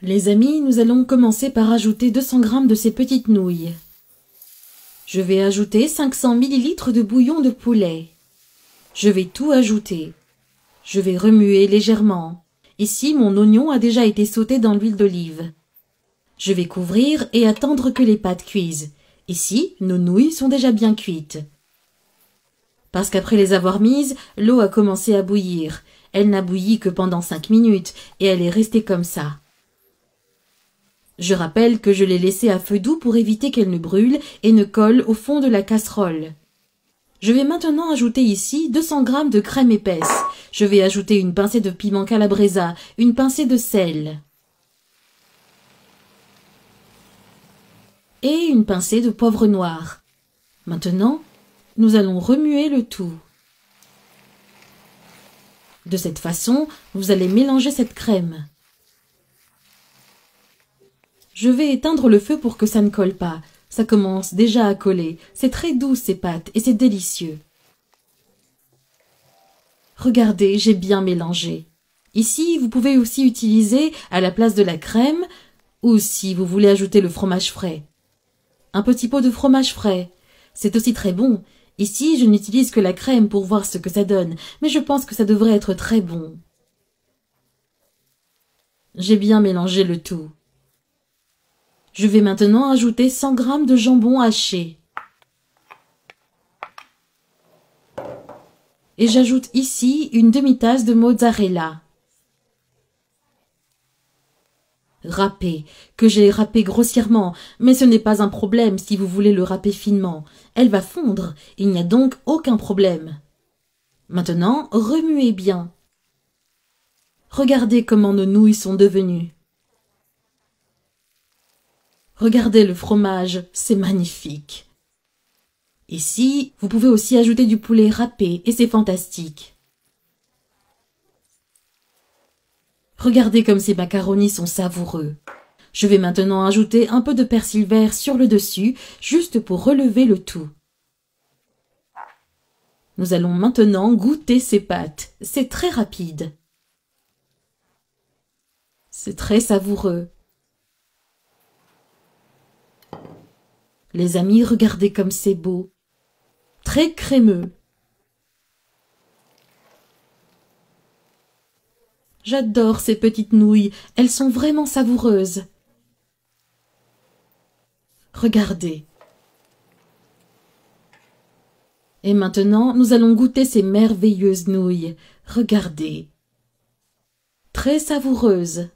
Les amis, nous allons commencer par ajouter 200 g de ces petites nouilles. Je vais ajouter 500 ml de bouillon de poulet. Je vais tout ajouter. Je vais remuer légèrement. Ici, mon oignon a déjà été sauté dans l'huile d'olive. Je vais couvrir et attendre que les pâtes cuisent. Ici, nos nouilles sont déjà bien cuites. Parce qu'après les avoir mises, l'eau a commencé à bouillir. Elle n'a bouilli que pendant 5 minutes et elle est restée comme ça. Je rappelle que je l'ai laissée à feu doux pour éviter qu'elle ne brûle et ne colle au fond de la casserole. Je vais maintenant ajouter ici 200 g de crème épaisse. Je vais ajouter une pincée de piment calabresa, une pincée de sel et une pincée de poivre noir. Maintenant, nous allons remuer le tout. De cette façon, vous allez mélanger cette crème. Je vais éteindre le feu pour que ça ne colle pas. Ça commence déjà à coller. C'est très doux ces pâtes et c'est délicieux. Regardez, j'ai bien mélangé. Ici, vous pouvez aussi utiliser, à la place de la crème, ou si vous voulez ajouter le fromage frais. Un petit pot de fromage frais. C'est aussi très bon. Ici, je n'utilise que la crème pour voir ce que ça donne, mais je pense que ça devrait être très bon. J'ai bien mélangé le tout. Je vais maintenant ajouter 100 g de jambon haché. Et j'ajoute ici une demi-tasse de mozzarella. Râpé, que j'ai râpé grossièrement, mais ce n'est pas un problème si vous voulez le râper finement. Elle va fondre, il n'y a donc aucun problème. Maintenant, remuez bien. Regardez comment nos nouilles sont devenues. Regardez le fromage, c'est magnifique. Ici, vous pouvez aussi ajouter du poulet râpé et c'est fantastique. Regardez comme ces macaronis sont savoureux. Je vais maintenant ajouter un peu de persil vert sur le dessus, juste pour relever le tout. Nous allons maintenant goûter ces pâtes. C'est très rapide. C'est très savoureux. Les amis, regardez comme c'est beau. Très crémeux. J'adore ces petites nouilles, elles sont vraiment savoureuses. Regardez. Et maintenant, nous allons goûter ces merveilleuses nouilles. Regardez. Très savoureuses.